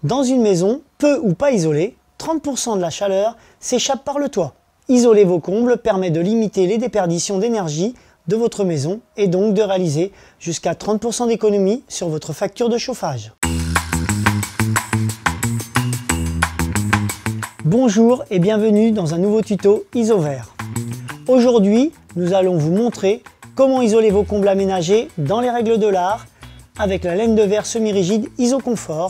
Dans une maison, peu ou pas isolée, 30% de la chaleur s'échappe par le toit. Isoler vos combles permet de limiter les déperditions d'énergie de votre maison et donc de réaliser jusqu'à 30% d'économie sur votre facture de chauffage. Bonjour et bienvenue dans un nouveau tuto Isovert. Aujourd'hui, nous allons vous montrer comment isoler vos combles aménagés dans les règles de l'art avec la laine de verre semi-rigide Isoconfort,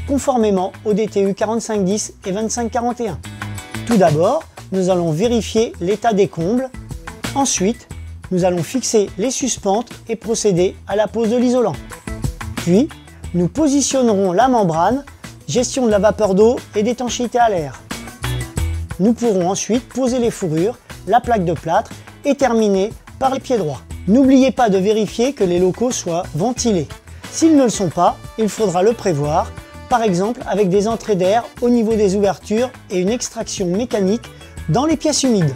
conformément au DTU 4510 et 2541. Tout d'abord, nous allons vérifier l'état des combles. Ensuite, nous allons fixer les suspentes et procéder à la pose de l'isolant. Puis, nous positionnerons la membrane, gestion de la vapeur d'eau et d'étanchéité à l'air. Nous pourrons ensuite poser les fourrures, la plaque de plâtre et terminer par les pieds droits. N'oubliez pas de vérifier que les locaux soient ventilés. S'ils ne le sont pas, il faudra le prévoir, par exemple avec des entrées d'air au niveau des ouvertures et une extraction mécanique dans les pièces humides.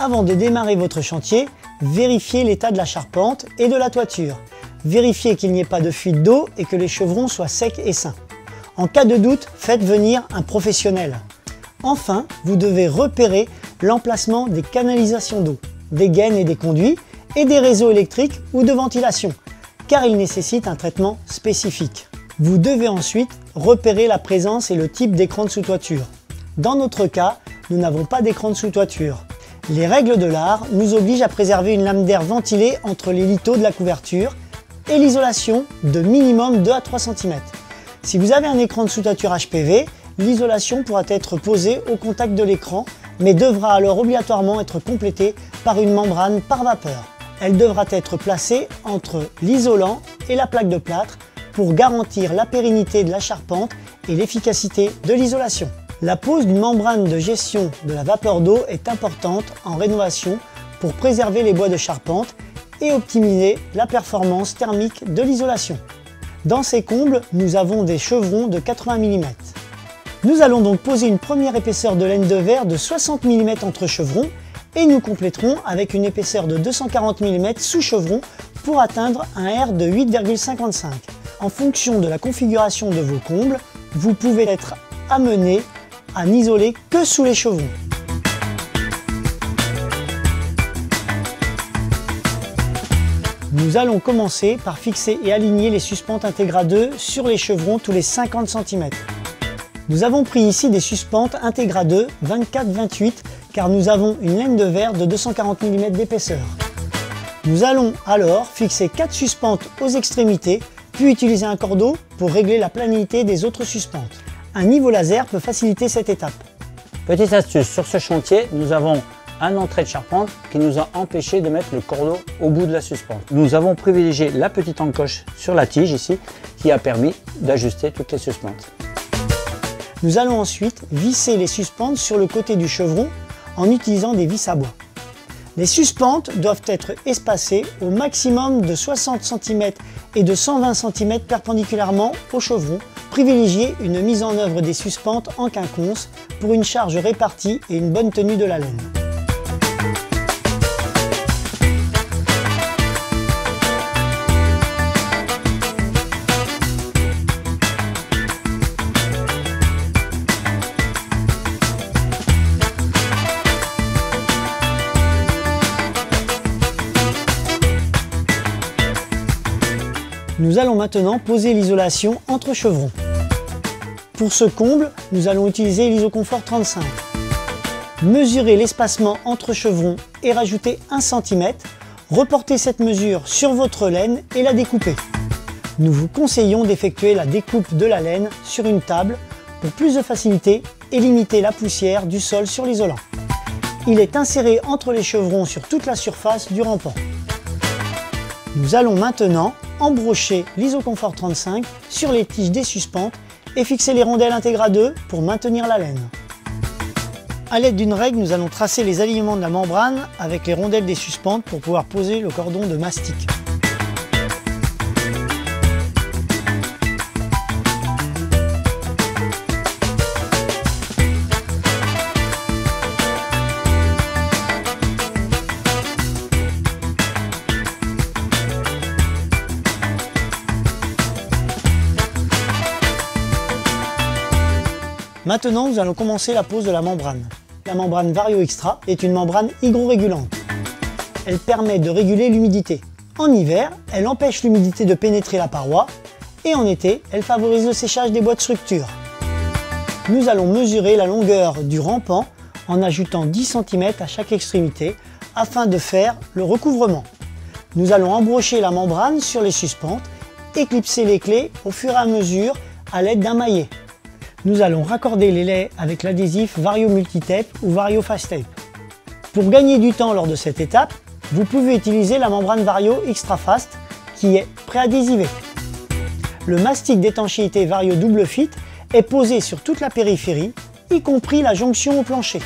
Avant de démarrer votre chantier, vérifiez l'état de la charpente et de la toiture. Vérifiez qu'il n'y ait pas de fuite d'eau et que les chevrons soient secs et sains. En cas de doute, faites venir un professionnel. Enfin, vous devez repérer l'emplacement des canalisations d'eau, des gaines et des conduits et des réseaux électriques ou de ventilation, car ils nécessitent un traitement spécifique. Vous devez ensuite repérer la présence et le type d'écran de sous-toiture. Dans notre cas, nous n'avons pas d'écran de sous-toiture. Les règles de l'art nous obligent à préserver une lame d'air ventilée entre les lithos de la couverture et l'isolation de minimum 2 à 3 cm. Si vous avez un écran de sous-toiture HPV, l'isolation pourra être posée au contact de l'écran, mais devra alors obligatoirement être complétée par une membrane par vapeur. Elle devra être placée entre l'isolant et la plaque de plâtre pour garantir la pérennité de la charpente et l'efficacité de l'isolation. La pose d'une membrane de gestion de la vapeur d'eau est importante en rénovation pour préserver les bois de charpente et optimiser la performance thermique de l'isolation. Dans ces combles, nous avons des chevrons de 80 mm. Nous allons donc poser une première épaisseur de laine de verre de 60 mm entre chevrons et nous compléterons avec une épaisseur de 240 mm sous chevron pour atteindre un R de 8,55. En fonction de la configuration de vos combles, vous pouvez être amené à n'isoler que sous les chevrons. Nous allons commencer par fixer et aligner les suspentes Integra 2 sur les chevrons tous les 50 cm. Nous avons pris ici des suspentes Integra 2 24-28 car nous avons une laine de verre de 240 mm d'épaisseur. Nous allons alors fixer 4 suspentes aux extrémités puis utiliser un cordeau pour régler la planité des autres suspentes. Un niveau laser peut faciliter cette étape. Petite astuce, sur ce chantier, nous avons un entrée de charpente qui nous a empêché de mettre le cordeau au bout de la suspente. Nous avons privilégié la petite encoche sur la tige ici qui a permis d'ajuster toutes les suspentes. Nous allons ensuite visser les suspentes sur le côté du chevron en utilisant des vis à bois. Les suspentes doivent être espacées au maximum de 60 cm et de 120 cm perpendiculairement au chevron. Privilégiez une mise en œuvre des suspentes en quinconce pour une charge répartie et une bonne tenue de la laine. Nous allons maintenant poser l'isolation entre chevrons. Pour ce comble, nous allons utiliser l'Isoconfort 35. Mesurez l'espacement entre chevrons et rajoutez 1 cm. Reportez cette mesure sur votre laine et la découpez. Nous vous conseillons d'effectuer la découpe de la laine sur une table pour plus de facilité et limiter la poussière du sol sur l'isolant. Il est inséré entre les chevrons sur toute la surface du rampant. Nous allons maintenant embrocher l'Isoconfort 35 sur les tiges des suspentes et fixer les rondelles Integra 2 pour maintenir la laine. À l'aide d'une règle, nous allons tracer les alignements de la membrane avec les rondelles des suspentes pour pouvoir poser le cordon de mastic. Maintenant, nous allons commencer la pose de la membrane. La membrane Vario Extra est une membrane hygrorégulante. Elle permet de réguler l'humidité. En hiver, elle empêche l'humidité de pénétrer la paroi et en été, elle favorise le séchage des boîtes structures. Nous allons mesurer la longueur du rampant en ajoutant 10 cm à chaque extrémité afin de faire le recouvrement. Nous allons embrocher la membrane sur les suspentes et clipser les clés au fur et à mesure à l'aide d'un maillet. Nous allons raccorder les laits avec l'adhésif Vario Multitape ou Vario Fast Tape. Pour gagner du temps lors de cette étape, vous pouvez utiliser la membrane Vario Extra Fast qui est préadhésivée. Le mastic d'étanchéité Vario Double Fit est posé sur toute la périphérie, y compris la jonction au plancher.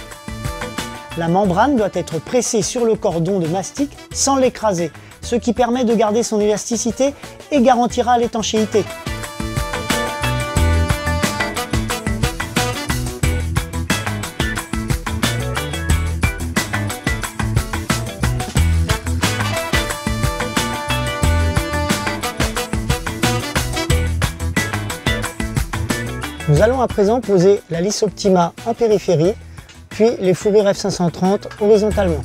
La membrane doit être pressée sur le cordon de mastic sans l'écraser, ce qui permet de garder son élasticité et garantira l'étanchéité. Nous allons à présent poser la lisse Optima en périphérie, puis les fourrures F530 horizontalement.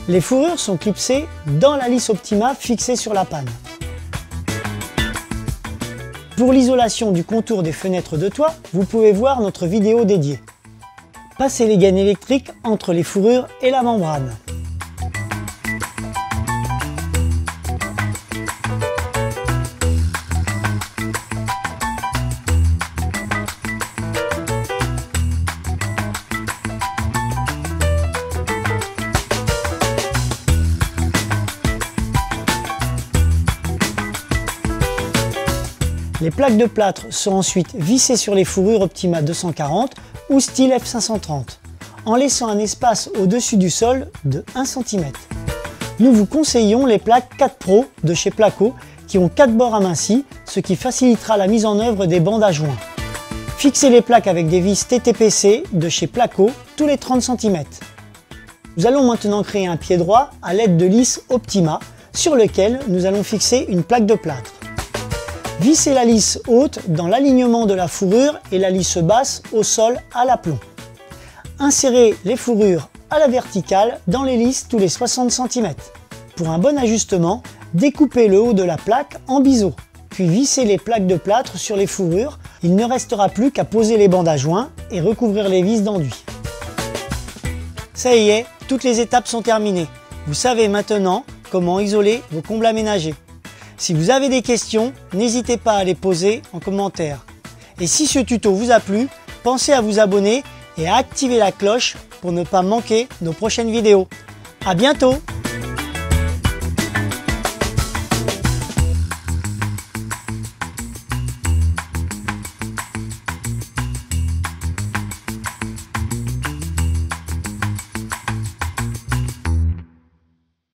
Les fourrures sont clipsées dans la lisse Optima fixée sur la panne. Pour l'isolation du contour des fenêtres de toit, vous pouvez voir notre vidéo dédiée. Passez les gaines électriques entre les fourrures et la membrane. Les plaques de plâtre sont ensuite vissées sur les fourrures Optima 240 ou style F530, en laissant un espace au-dessus du sol de 1 cm. Nous vous conseillons les plaques 4 Pro de chez Placo qui ont 4 bords amincis, ce qui facilitera la mise en œuvre des bandes à joints. Fixez les plaques avec des vis TTPC de chez Placo tous les 30 cm. Nous allons maintenant créer un pied droit à l'aide de lisse Optima sur lequel nous allons fixer une plaque de plâtre. Vissez la lisse haute dans l'alignement de la fourrure et la lisse basse au sol à l'aplomb. Insérez les fourrures à la verticale dans les lisses tous les 60 cm. Pour un bon ajustement, découpez le haut de la plaque en biseau, puis vissez les plaques de plâtre sur les fourrures. Il ne restera plus qu'à poser les bandes à joints et recouvrir les vis d'enduit. Ça y est, toutes les étapes sont terminées. Vous savez maintenant comment isoler vos combles aménagés. Si vous avez des questions, n'hésitez pas à les poser en commentaire. Et si ce tuto vous a plu, pensez à vous abonner et à activer la cloche pour ne pas manquer nos prochaines vidéos. À bientôt!